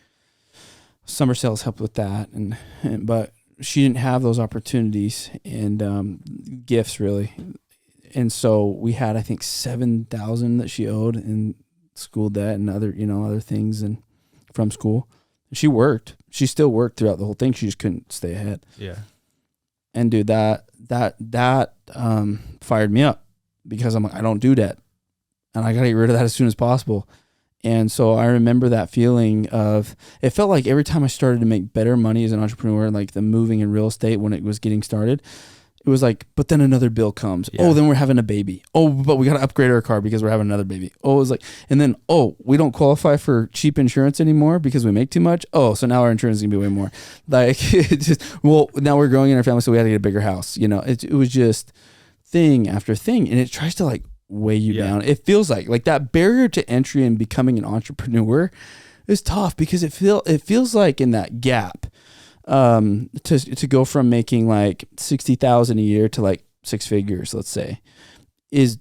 Summer sales helped with that, but she didn't have those opportunities and gifts, really. And so we had, I think, $7,000 that she owed in school debt and other things and from school. She worked. She still worked throughout the whole thing. She just couldn't stay ahead. Yeah. And dude, that fired me up because I'm like, I don't do debt, and I got to get rid of that as soon as possible. And so I remember that feeling of, it felt like every time I started to make better money as an entrepreneur, like the moving in real estate when it was getting started, it was like, but then another bill comes. Yeah. Oh, then we're having a baby. Oh, but we got to upgrade our car because we're having another baby. Oh, it was like, and then, we don't qualify for cheap insurance anymore because we make too much. Oh, so now our insurance is going to be way more. Like, now we're growing in our family, so we had to get a bigger house. It was just thing after thing. And it tries to like weigh you down. It feels like that barrier to entry in becoming an entrepreneur is tough because it feels like in that gap, to go from making like 60,000 a year to like 6 figures, let's say, is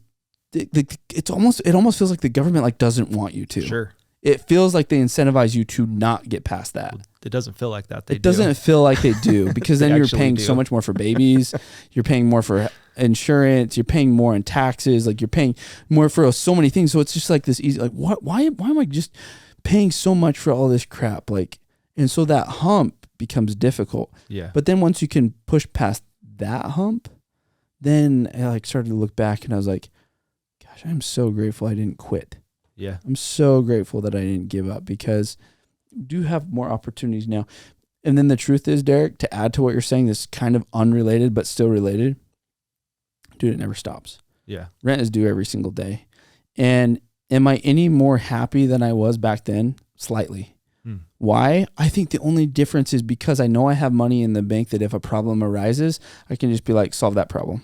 it almost feels like the government like doesn't want you to. Sure. It feels like they incentivize you to not get past that. It doesn't feel like that. It doesn't feel like they do because then you're paying so much more for babies. You're paying more for insurance. You're paying more in taxes. Like you're paying more for so many things. So it's just like this easy, like why am I just paying so much for all this crap? Like, and so that hump becomes difficult. Yeah. But then once you can push past that hump, then I like started to look back and I was like, gosh, I'm so grateful I didn't quit. Yeah. I'm so grateful that I didn't give up because I do have more opportunities now. And then the truth is, Derek, to add to what you're saying, this kind of unrelated but still related, dude, it never stops. Yeah. Rent is due every single day. And am I any more happy than I was back then? Slightly. Why? I think the only difference is because I know I have money in the bank that if a problem arises, I can just be like, solve that problem.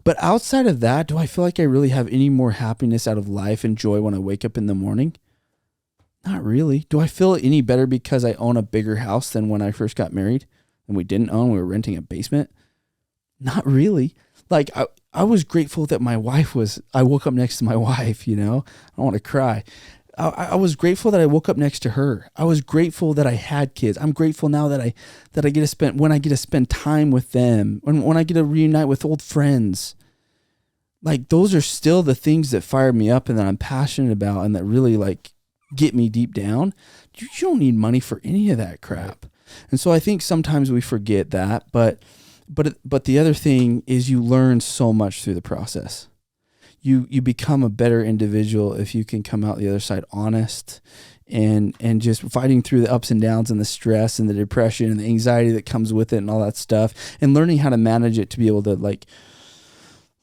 But outside of that, do I feel like I really have any more happiness out of life and joy when I wake up in the morning? Not really. Do I feel any better because I own a bigger house than when I first got married and we didn't own? We were renting a basement. Not really. Like I was grateful that I woke up next to my wife, I don't want to cry. I was grateful that I woke up next to her. I was grateful that I had kids. I'm grateful now that I get to spend time with them, when I get to reunite with old friends. Like those are still the things that fire me up and that I'm passionate about and that really like get me deep down. You don't need money for any of that crap. And so I think sometimes we forget that, but the other thing is you learn so much through the process. You become a better individual if you can come out the other side honest and just fighting through the ups and downs and the stress and the depression and the anxiety that comes with it and all that stuff and learning how to manage it to be able to like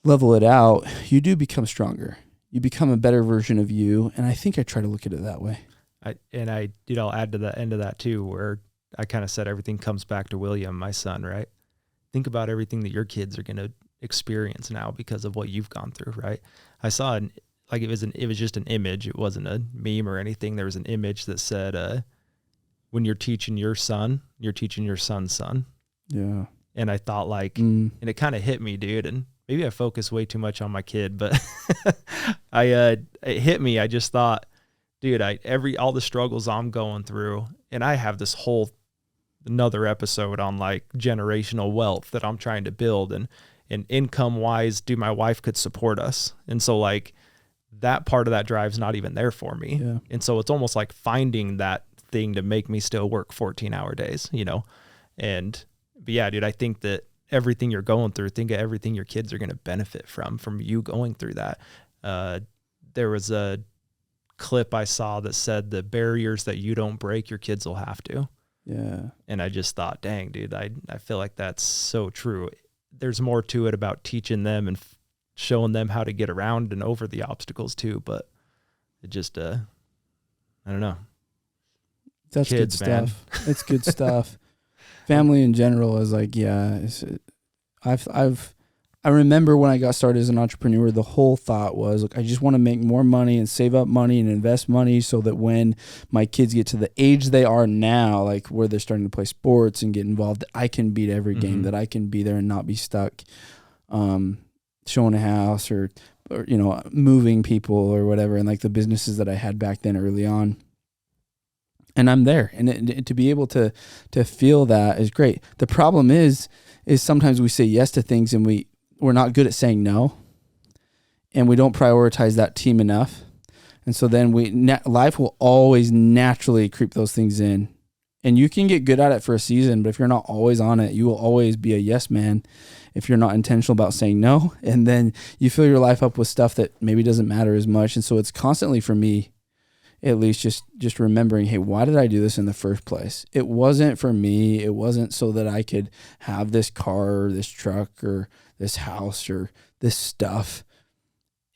level it out. You do become stronger. You become a better version of you. And I think I try to look at it that way. I'll add to the end of that too, where I kind of said everything comes back to William, my son, right? Think about everything that your kids are going to experience now because of what you've gone through, right? I saw it was just an image. It wasn't a meme or anything. There was an image that said, when you're teaching your son, you're teaching your son's son. Yeah. And I thought and it kind of hit me, dude. And maybe I focus way too much on my kid, but it hit me. I just thought, dude, all the struggles I'm going through, and I have this whole another episode on like generational wealth that I'm trying to build and income wise, my wife could support us. And so like that part of that drive's not even there for me. Yeah. And so it's almost like finding that thing to make me still work 14-hour days, but yeah, dude, I think that everything you're going through, think of everything your kids are going to benefit from you going through that. There was a clip I saw that said the barriers that you don't break, your kids will have to. Yeah. And I just thought, dang, dude, I feel like that's so true. There's more to it about teaching them and showing them how to get around and over the obstacles too. But it just, I don't know. That's kids, good stuff. Man. It's good stuff. Family in general is like, yeah, I remember when I got started as an entrepreneur, the whole thought was, look, I just want to make more money and save up money and invest money so that when my kids get to the age they are now, like where they're starting to play sports and get involved, that I can beat every game, that I can be there and not be stuck showing a house or moving people or whatever. And like the businesses that I had back then early on. And I'm there. And to be able to feel that is great. The problem is sometimes we say yes to things and we're not good at saying no, and we don't prioritize that team enough. And so then life will always naturally creep those things in, and you can get good at it for a season, but if you're not always on it, you will always be a yes man if you're not intentional about saying no. And then you fill your life up with stuff that maybe doesn't matter as much. And so it's constantly, for me, at least just remembering, hey, why did I do this in the first place? It wasn't for me. It wasn't so that I could have this car or this truck or this house or this stuff.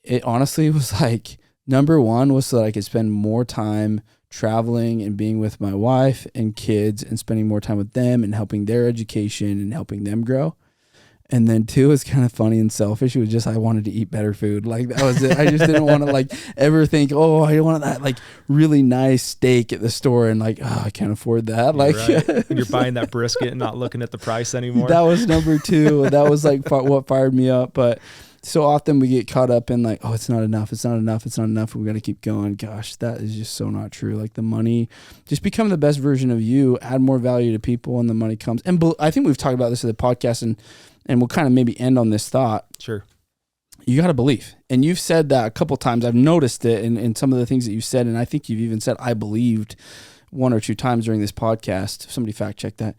It honestly was like, number one was so that I could spend more time traveling and being with my wife and kids and spending more time with them and helping their education and helping them grow. And then 2 is kind of funny and selfish. It was just I wanted to eat better food. Like that was it. I just didn't want to like ever think, oh, I want that like really nice steak at the store and like, oh, I can't afford that. Like right. You're buying that brisket and not looking at the price anymore. That was number 2. That was like what fired me up. But so often we get caught up in like, oh, it's not enough. It's not enough. It's not enough. We got to keep going. Gosh, that is just so not true. Like the money, just become the best version of you, add more value to people, and the money comes. And I think we've talked about this in the podcast, and we'll kind of maybe end on this thought. Sure. You got to believe. And you've said that a couple times. I've noticed it in some of the things that you've said. And I think you've even said, I believed 1 or 2 times during this podcast. Somebody fact check that.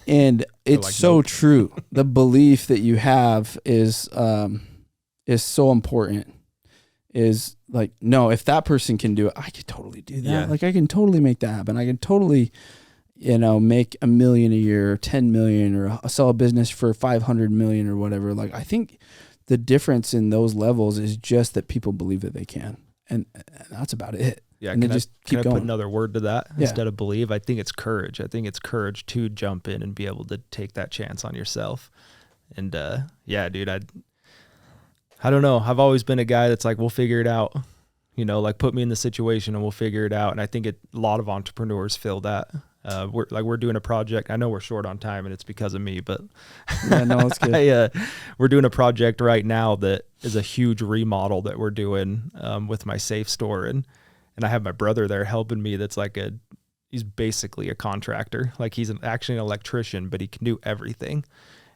And it's like, so nope. True. The belief that you have is so important. Is like, no, if that person can do it, I could totally do that. Yeah. Like I can totally make that happen. I can totally, make $1 million a year, or 10 million, or sell a business for 500 million or whatever. Like I think the difference in those levels is just that people believe that they can, and that's about it. Yeah, and can I put another word to that instead of believe? I think it's courage. I think it's courage to jump in and be able to take that chance on yourself. And dude, I don't know. I've always been a guy that's like, we'll figure it out. Like put me in the situation and we'll figure it out. And I think a lot of entrepreneurs feel that. We're doing a project. I know we're short on time and it's because of me, but yeah, no, it's good. We're doing a project right now that is a huge remodel that we're doing with my safe store. And I have my brother there helping me. That's like he's basically a contractor. Like he's actually an electrician, but he can do everything.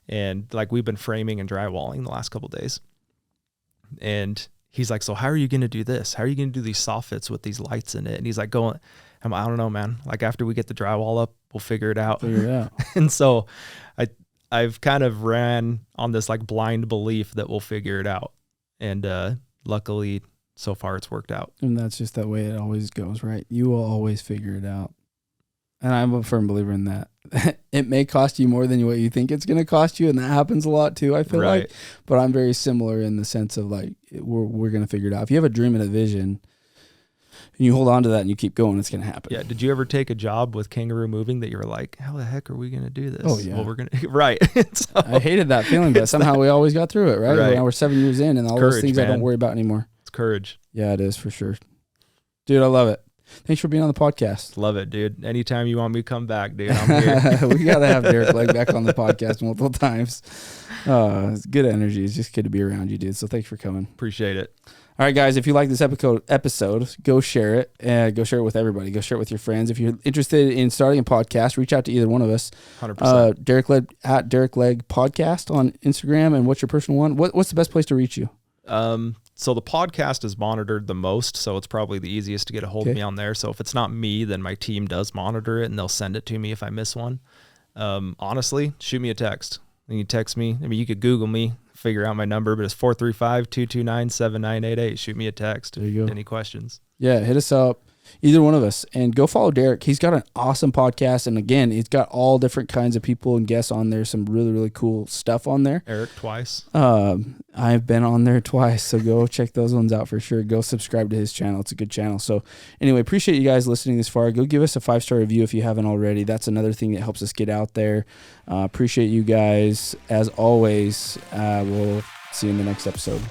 And like we've been framing and drywalling the last couple of days. And he's like, so how are you going to do this? How are you going to do these soffits with these lights in it? And he's like I don't know, man. Like after we get the drywall up, we'll figure it out. And so I've kind of ran on this like blind belief that we'll figure it out. And luckily so far it's worked out. And that's just that way it always goes, right? You will always figure it out. And I'm a firm believer in that. It may cost you more than what you think it's going to cost you. And that happens a lot too, I feel like. But I'm very similar in the sense of like, we're going to figure it out. If you have a dream and a vision and you hold on to that and you keep going, it's going to happen. Yeah. Did you ever take a job with Kangaroo Moving that you were like, how the heck are we going to do this? Oh yeah. Well, we're going to, right. So, I hated that feeling, but somehow we always got through it, right? Now we're 7 years in and all those things, man. I don't worry about anymore. It's courage. Yeah, it is for sure. Dude, I love it. Thanks for being on the podcast. Love it, dude. Anytime you want me to come back, dude, I'm here. We got to have Derek Legg back on the podcast multiple times. It's good energy. It's just good to be around you, dude. So thanks for coming. Appreciate it. All right, guys, if you like this episode, go share it. Go share it with everybody. Go share it with your friends. If you're interested in starting a podcast, reach out to either one of us. 100%. Derek Legg, at Derek Legg Podcast on Instagram. And what's your personal one? What's the best place to reach you? So the podcast is monitored the most, so it's probably the easiest to get a hold of me on there. So if it's not me, then my team does monitor it and they'll send it to me if I miss one. Honestly, shoot me a text. You can text me. I mean, you could Google me, figure out my number, but it's 435-229-7988. Shoot me a text. There you go. Any questions? Yeah, hit us up. Either one of us, and go follow Derek. He's got an awesome podcast, and again, he's got all different kinds of people and guests on there. Some really, really cool stuff on there. Eric twice. I've been on there twice, so go check those ones out for sure. Go subscribe to his channel. It's a good channel. So anyway, appreciate you guys listening this far. Go give us a 5-star review if you haven't already. That's another thing that helps us get out there. Appreciate you guys. As always, we'll see you in the next episode.